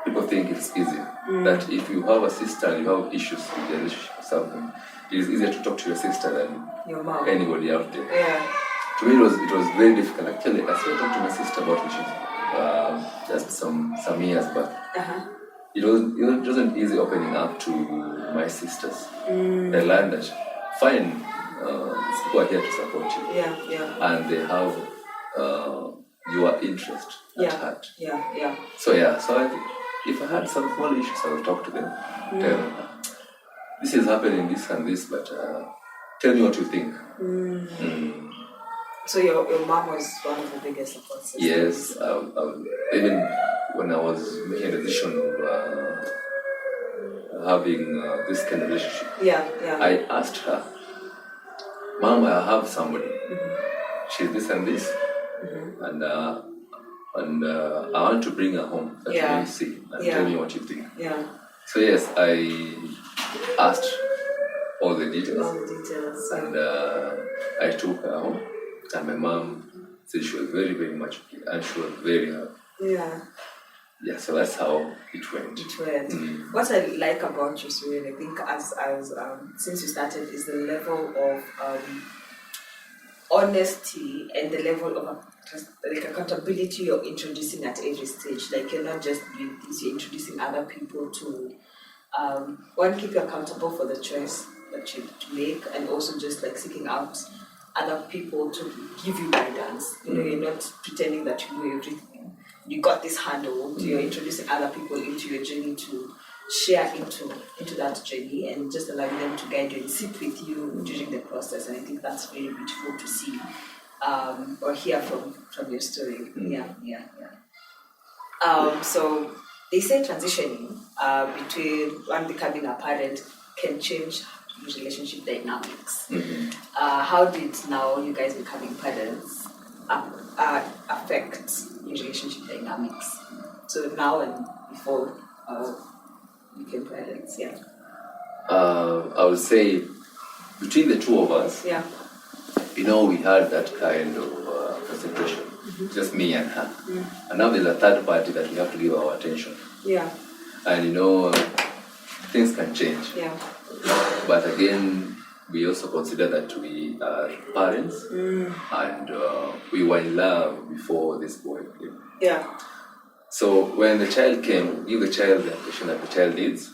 people think it's easy. That if you have a sister and you have issues with the relationship or something, it is easier to talk to your sister than your mom. Anybody out there. Yeah. To me, it was very difficult. Actually, I started talking to my sister about issues just some years back. It wasn't easy opening up to my sisters. I learned that fine, people are here to support you. Yeah. And they have your interest at heart. Yeah. So I think if I had some small issues, I would talk to them. Tell them, this is happening, this and this, but tell me what you think. So your mom was one of the biggest support systems? Yes, even when I was making a decision of having this kind of relationship, I asked her, Mom, I have somebody. She's this and this, and I want to bring her home. Let me see and tell me what you think. So yes, I asked all the details. And I took her home, and my mom said she was very, very much okay, and she was very happy. Yeah, so that's how it went. What I like about you, Surya, I think as since you started, is the level of honesty and the level of accountability you're introducing at every stage. Like, you're not just doing this, you're introducing other people to one, keep you accountable for the choice that you make, and also just like seeking out other people to give you guidance. You're not pretending that you know everything. You got this handled. You're introducing other people into your journey to share into that journey, and just allowing them to guide you and sit with you during the process. And I think that's very beautiful to see or hear from your story. So they say transitioning between one becoming a parent can change relationship dynamics. How did now you guys becoming parents affect your relationship dynamics? So now and before you became parents, I would say between the two of us, we had that kind of concentration, just me and her. And now there's a third party that we have to give our attention. And things can change. But again, we also consider that we are parents, and we were in love before this boy came. So when the child came, give the child the attention that the child needs,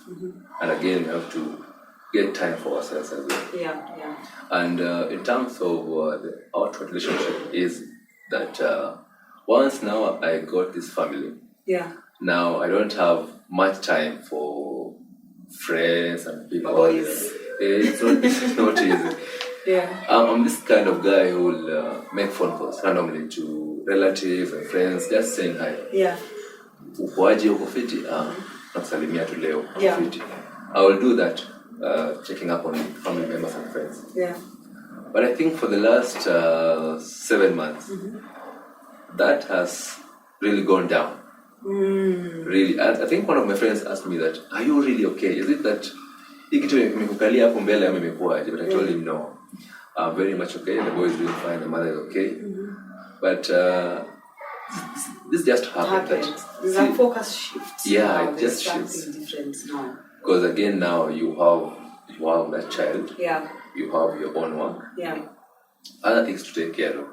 and again we have to get time for ourselves as well. And in terms of the outward relationship, is that once now I got this family, now I don't have much time for friends and people. It's not easy. I'm this kind of guy who will make phone calls randomly to relatives and friends, just saying hi. Ukoaje, uko fiti? Nakusalimia tu leo, uko fiti. I will do that, checking up on family members and friends. But I think for the last 7 months, that has really gone down. Really, I think one of my friends asked me that, are you really okay? Is it that ikitu imekukalia hapo mbele ama imekuaje? But I told him no. I'm very much okay. The boy is doing fine. The mother is okay. But this just happened. There's a focus shift. It just shifts. Something different now. Because again, now you have that child. You have your own work. Other things to take care of.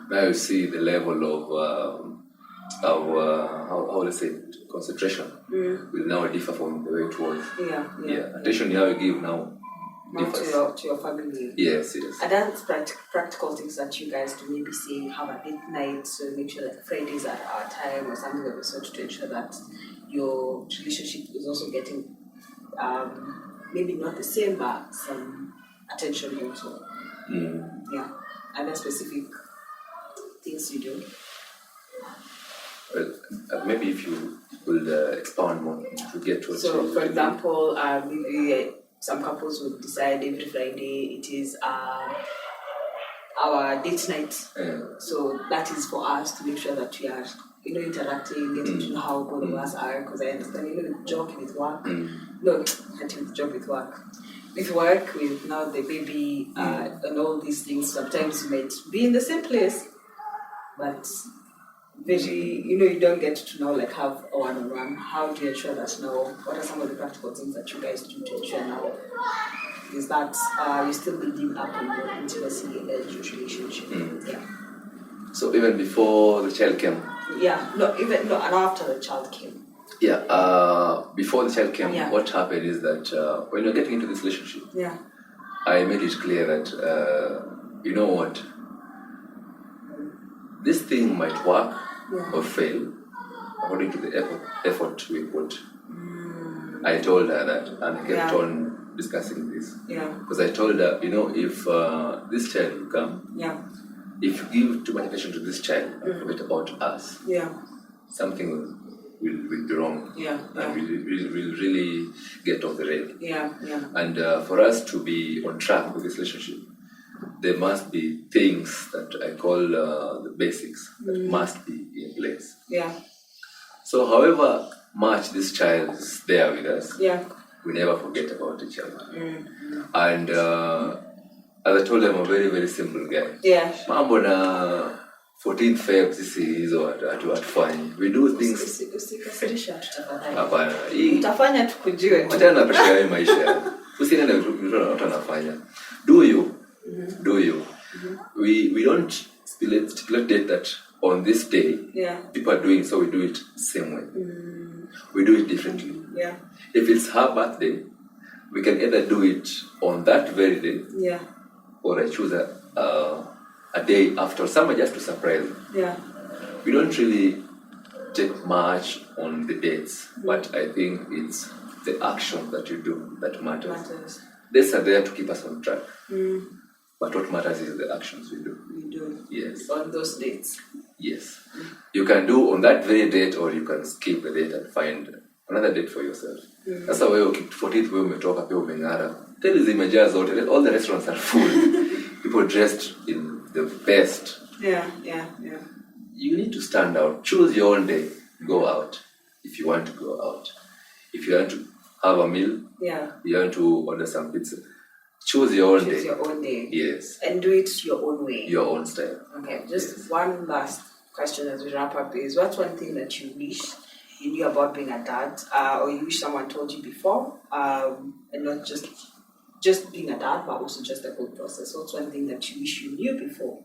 Now you see the level of how let's say concentration will now differ from the way it was. Attention you give now differs. To your family. Yes. And that's practical things that you guys do. Maybe say have a date night, so make sure like Fridays at our time or something of the sort, to ensure that your relationship is also getting maybe not the same, but some attention also. And then specific things you do. Well, maybe if you will expound more to get to it. So, for example, maybe some couples would decide every Friday it is our date night. So that is for us to make sure that we are, interacting, getting to know how both of us are. Because I understand, with job, with work. No, not with job, with work. With work, with now the baby and all these things, sometimes you might be in the same place, but very, you don't get to know, like, have a one-on-one. How do you ensure that now? What are some of the practical things that you guys do to ensure now is that you're still building up on your intimacy and your relationship? So even before the child came? And after the child came. Before the child came, what happened is that when you're getting into this relationship, I made it clear that, you know what, this thing might work or fail according to the effort we put. I told her that, and I kept on discussing this. Because I told her, if this child will come, if you give too much attention to this child and forget about us, something will be wrong. And we'll really get off the rail. And for us to be on track with this relationship, there must be things that I call the basics that must be in place. So however much this child is there with us, we never forget about each other. And as I told them, I'm a very, very simple guy. Mambo na 14th Feb sisi hizo hatufanyi. We do things. Usikasirisha tutafadhali. Hapana. Utafanya tukujue. Hata na pressure ya maisha. Usiende na watu wanafanya. Do you? We don't stipulate that on this day people are doing so, we do it same way. We do it differently. If it's her birthday, we can either do it on that very day, or I choose a day after, summer just to surprise her. We don't really take much on the dates, but I think it's the action that you do that matters. Dates are there to keep us on track. But what matters is the actions we do. Yes. On those dates. Yes. You can do on that very date, or you can skip the date and find another date for yourself. That's the way 14th way umetoka pia umeng'ara. Tell is imejaa zote. All the restaurants are full. People dressed in the best. You need to stand out. Choose your own day. Go out. If you want to go out. If you want to have a meal. You want to order some pizza. Choose your own day. Choose your own day. Yes. And do it your own way. Your own style. Okay, just one last question as we wrap up is, what's one thing that you wish you knew about being a dad, or you wish someone told you before, and not just being a dad, but also just the whole process? What's one thing that you wish you knew before?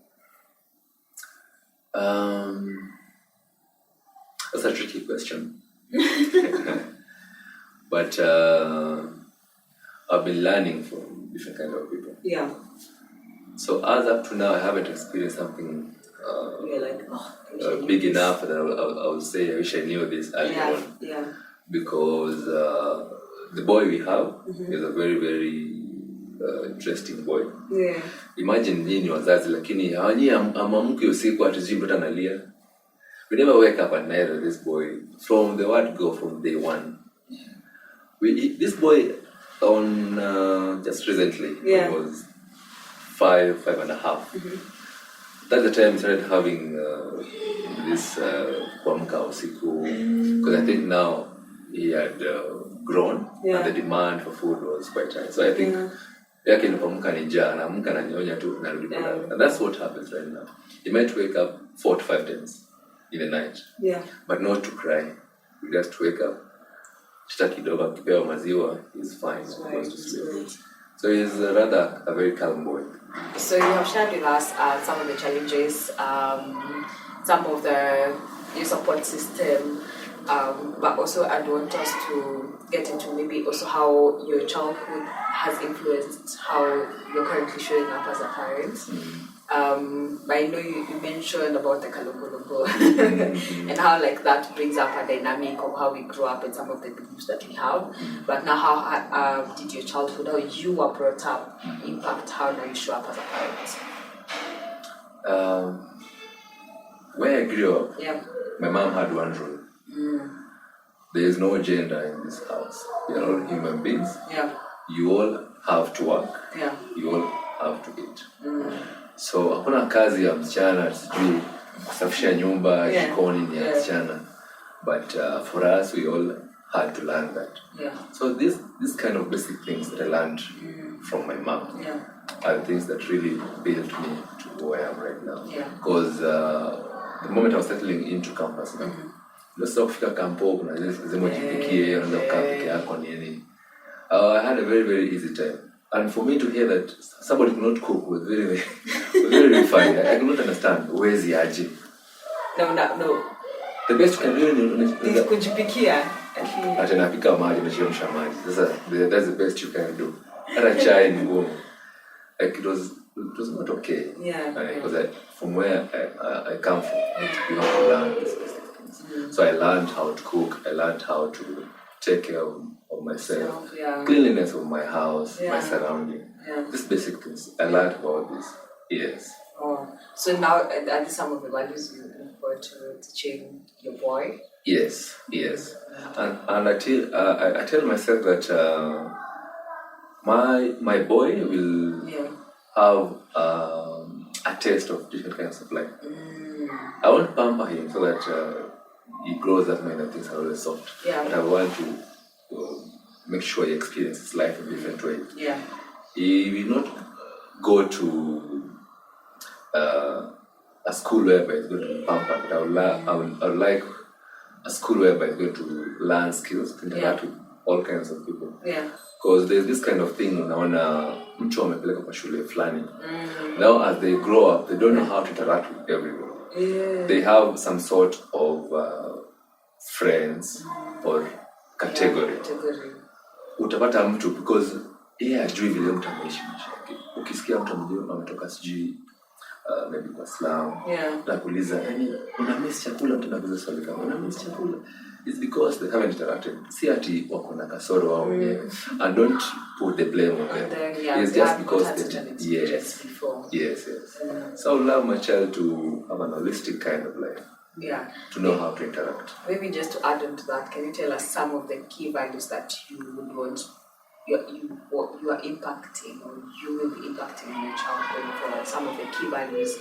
That's a tricky question. But I've been learning from different kinds of people. So as up to now, I haven't experienced something you're like, big enough that I would say I wish I knew this early on. Because the boy we have is a very, very interesting boy. Imagine nyinyi wazazi lakini hawanyi amamke usiku atujui mtoto analia. We never wake up at night with this boy from the word go, from day one. This boy on just recently he was 5.5. That's the time he started having this kuamka usiku, because I think now he had grown and the demand for food was quite high. So I think yake ni kuamka ni njaa, anaamka ananyonya tu narudi kulala. And that's what happens right now. He might wake up 4 to 5 times in the night, but not to cry. We just wake up, chita kidogo, akipewa maziwa, he's fine, he goes to sleep. So he's rather a very calm boy. So you have shared with us some of the challenges, some of your support system, but also I'd want us to get into maybe also how your childhood has influenced how you're currently showing up as a parent. I know you mentioned about the Kalongolongo and how like that brings up a dynamic of how we grew up and some of the beliefs that we have. But now how did your childhood, how you were brought up, impact how now you show up as a parent? Where I grew up, my mom had one rule. There is no gender in this house. We are all human beings. You all have to work. You all have to eat. So hakuna kazi ya msichana sijui kusafisha nyumba jikoni ni ya msichana, but for us we all had to learn that. So this kind of basic things that I learned from my mom are things that really built me to who I am right now. Because the moment I was settling into campus, ndio kufika kampo kuna zile jipikie unaanza kukaa peke yako nini. I had a very, very easy time. And for me to hear that somebody could not cook was very, very fine. I could not understand. Where's the aji? No. The best you can do is kujipikia. Ati napika maji, nachemsha maji. That's the best you can do. Hata chai ni ngumu. Like it was not okay. Because from where I come from, you have to learn these basic things. So I learned how to cook. I learned how to take care of myself, cleanliness of my house, my surrounding. These basic things. I learned about this. Yes. Oh, so now are these some of the values you look forward to teaching your boy? Yes. And I tell myself that my boy will have a taste of different kinds of life. I won't pamper him so that he grows up knowing that things are always soft. But I want to make sure he experiences life in different ways. He will not go to a school whereby he's going to be pampered, but I would like a school whereby he's going to learn skills, to interact with all kinds of people. Because there's this kind of thing, unaona mtu amepeleka kwa shule fulani. Now as they grow up, they don't know how to interact with everyone. They have some sort of friends or category. Utapata mtu because ajui vile mtu ameishi maisha yake. Ukisikia mtu ametoka sijui maybe kwa slum, na kuuliza una miss chakula, mtu anakuuliza swali kama una miss chakula. It's because they haven't interacted. Si ati wako na kasoro wao wenyewe. And don't put the blame on them. It's just because they yes. So I would love my child to have an holistic kind of life. To know how to interact. Maybe just to add on to that, can you tell us some of the key values that you would want you are impacting, or you will be impacting in your child going forward? Some of the key values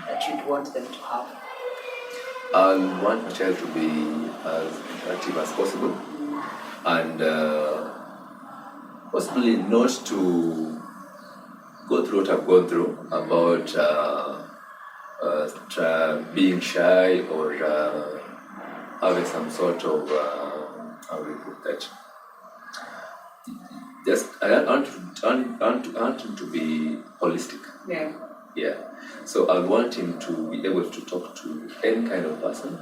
that you'd want them to have. I want my child to be as interactive as possible, and possibly not to go through what I've gone through about being shy or having some sort of how do you put that? I want him to be holistic. So I want him to be able to talk to any kind of person.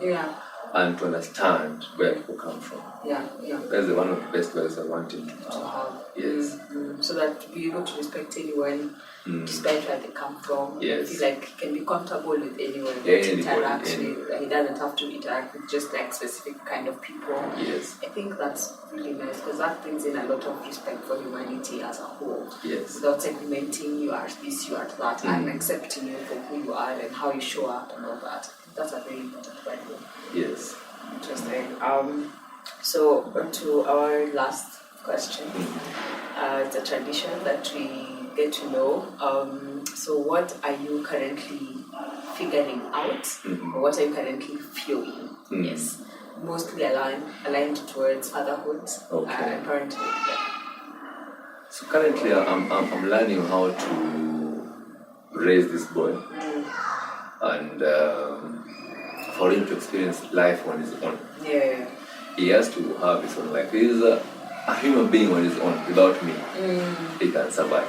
And to understand where people come from. That's one of the best values I want him to have. Yes. So that to be able to respect anyone, despite where they come from. Feel like he can be comfortable with anyone to interact with. He doesn't have to interact with just like specific kind of people. I think that's really nice because that brings in a lot of respect for humanity as a whole. Without segmenting you as this, you are that, and accepting you for who you are and how you show up and all that. That's a very important value. Interesting. So on to our last question. It's a tradition that we get to know. So what are you currently figuring out? Or what are you currently feeling? Yes. Mostly aligned towards fatherhood and parenthood. So currently I'm learning how to raise this boy. And for him to experience life on his own. He has to have his own life. He is a human being on his own. Without me, he can survive.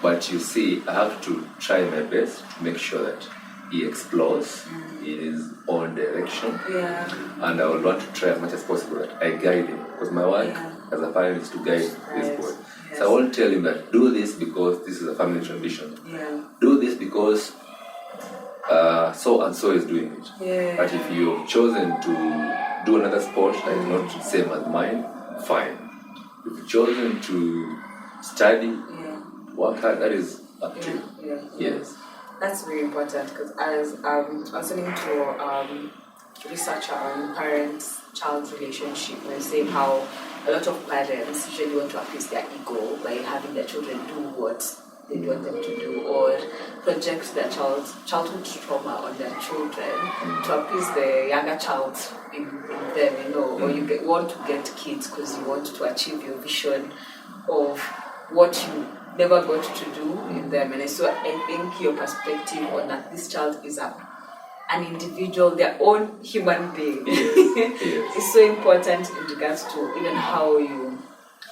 But you see, I have to try my best to make sure that he explores in his own direction. And I would want to try as much as possible that I guide him. Because my work as a parent is to guide this boy. So I won't tell him that do this because this is a family tradition. Do this because so and so is doing it. But if you've chosen to do another sport that is not the same as mine, fine. If you've chosen to study, work hard, that is up to you. That's very important because as I was listening to a researcher on parent-child relationship, and they say how a lot of parents usually want to appease their ego by having their children do what they want them to do, or project their childhood trauma on their children to appease the younger child in them, or you want to get kids because you want to achieve your vision of what you never got to do in them. And so I think your perspective on that this child is an individual, their own human being, is so important in regards to even how you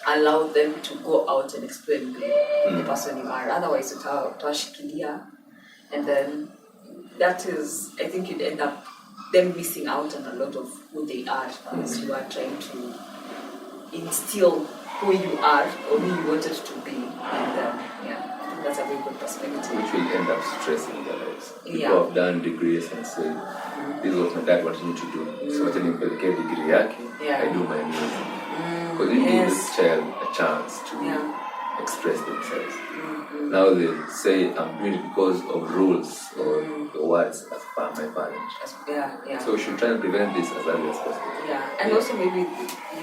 allow them to go out and explain the person you are. Otherwise, utawashikilia, and then that is, I think you'd end up them missing out on a lot of who they are as you are trying to instill who you are or who you wanted to be in them. I think that's a very good perspective. Which will end up stressing their lives. People have done degrees and say, this is what my dad wanted me to do. So I tell him, degree yake, I do my music. Because you give this child a chance to express express themselves. Now they say I'm doing it because of rules or the words as per my parents. Yeah. So we should try and prevent this as early as possible. Yeah, and also maybe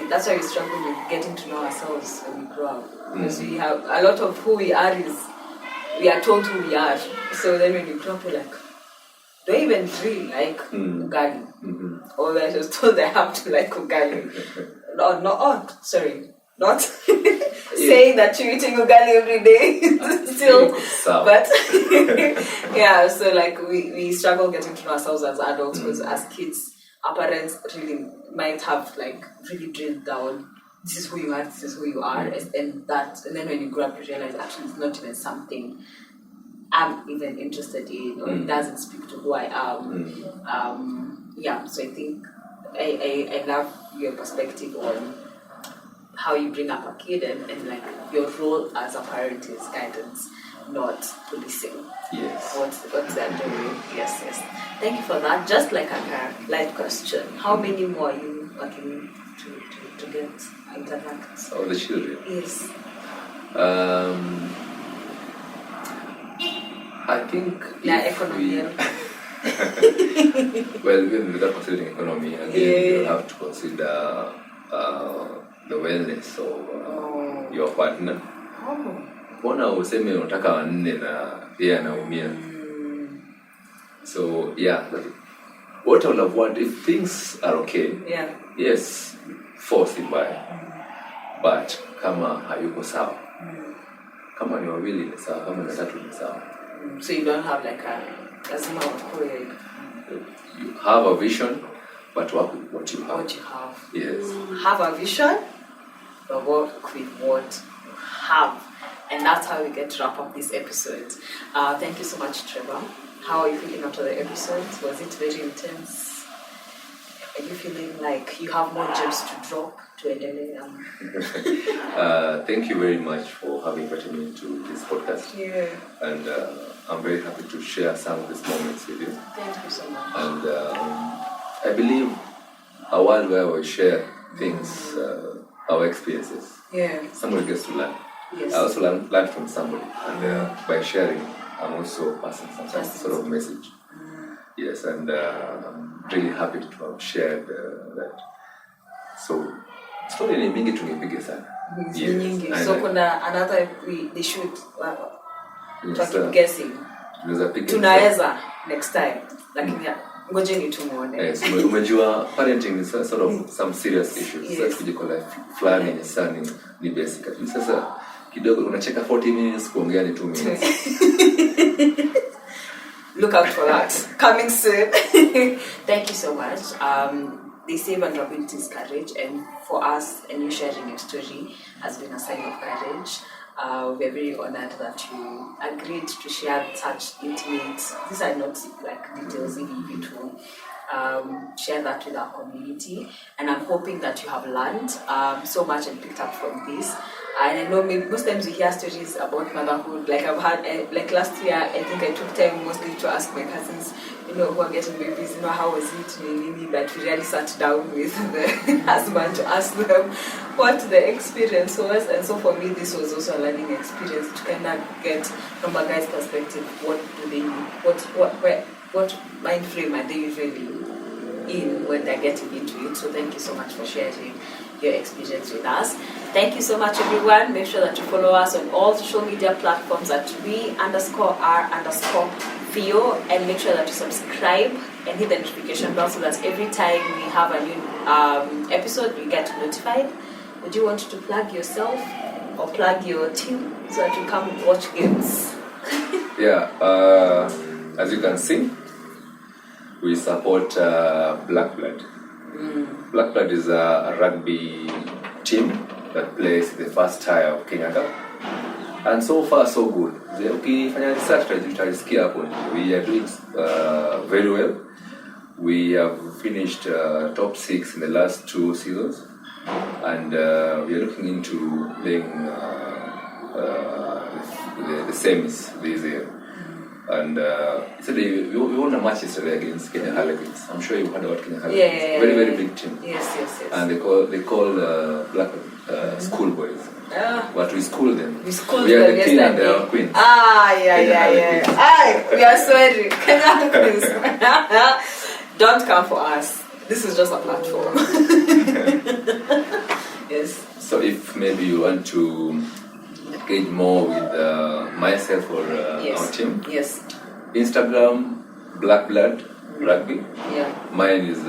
that's why we struggle with getting to know ourselves when we grow up. Because we have a lot of who we are is we are told who we are. So then when you grow up, you're like, do I even really like ugali? Or I was told I have to like ugali. Not saying that you're eating ugali every day still, but yeah, so like we struggle getting to know ourselves as adults because as kids our parents really might have like really drilled down this is who you are and then when you grow up you realize actually it's not even something I'm even interested in or it doesn't speak to who I am. So I think I love your perspective on how you bring up a kid and like your role as a parent is guidance, not policing. Yes. What's that doing? Yes. Thank you for that. Just like a light question, how many more are you working to get into that? Oh, the children. Yes. I think economy. Well, even without considering economy, again, you have to consider the wellness of your partner. Mbona useme unataka wanne na yeye anaumia? So what I would have wanted, if things are okay, yes, force it by, but kama hayuko sawa, kama ni wawili ni sawa, kama ni tatu ni sawa. So you don't have like you have a vision, but work with what you have. Yes. Have a vision, but work with what you have. And that's how we get to wrap up this episode. Thank you so much, Trevor. How are you feeling after the episode? Was it very intense? Are you feeling like you have more gems to drop to endelea? Thank you very much for having invited me to this podcast. Yeah. And I'm very happy to share some of these moments with you. Thank you so much. And I believe a world where we share things, our experiences. Yeah. Somebody gets to learn. Yes. I also learn from somebody. And by sharing, I'm also passing some sort of message. Yes, and I'm really happy to have shared that. So, story ni mingi tungepiga sana. Yes. So kuna another they should keep guessing. Tunaweza next time. Lakini ngojeni tumuone. Yes, umejua parenting is sort of some serious issues. Yes. Sasa kujikola fulani ni sana ni basic. Sasa kidogo unacheka 40 minutes kuongea ni 2 minutes. Look out for that. Coming soon. Thank you so much. They say vulnerability is courage, and for us, and you sharing your story has been a sign of courage. We're very honored that you agreed to share such intimate, these are not like details in to share that with our community, and I'm hoping that you have learned so much and picked up from this. And I know maybe most times we hear stories about motherhood. Like I've had, like last year, I think I took time mostly to ask my cousins, who are getting babies, how was it, but we really sat down with the husband to ask them what the experience was. And so for me, this was also a learning experience to kind of get from a guy's perspective, what do they need, what mind frame are they usually in when they're getting into it. So thank you so much for sharing your experience with us. Thank you so much, everyone. Make sure that you follow us on all social media platforms at we_r_Theo, and make sure that you subscribe and hit the notification bell so that every time we have a new episode, you get notified. Would you want to plug yourself or plug your team so that you come watch games? As you can see, we support Black Blood. Black Blood is a rugby team that plays the first tier of Kenya Cup. And so far, so good. Ukifanya research, we are doing very well. We have finished top 6 in the last 2 seasons. And we are looking into playing the semis this year. And so we won a match yesterday against Kenya Harlequins. I'm sure you heard about Kenya Harlequins. Yeah. Very, very big team. Yes. And they call black schoolboys. But we school them. We schooled We are them the king and yesterday. they are queens. Yeah. We are sorry. Kenya Queens. Don't come for us. This is just a platform. Yes. So if maybe you want to engage more with myself or our team, Yes. Instagram, Black Blood Rugby. Yeah. Mine is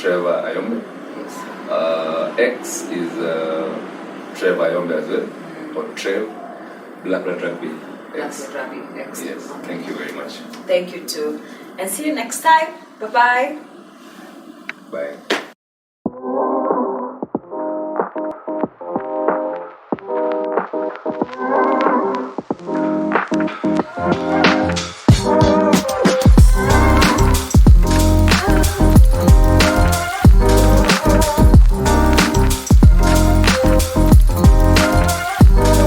Trevor Ayombe. Yes. X is Trevor Ayombe as well, or Trev Black Blood Rugby. X. Black Blood Rugby. X. Yes. Thank you very much. Thank you too, and see you next time. Bye. Bye.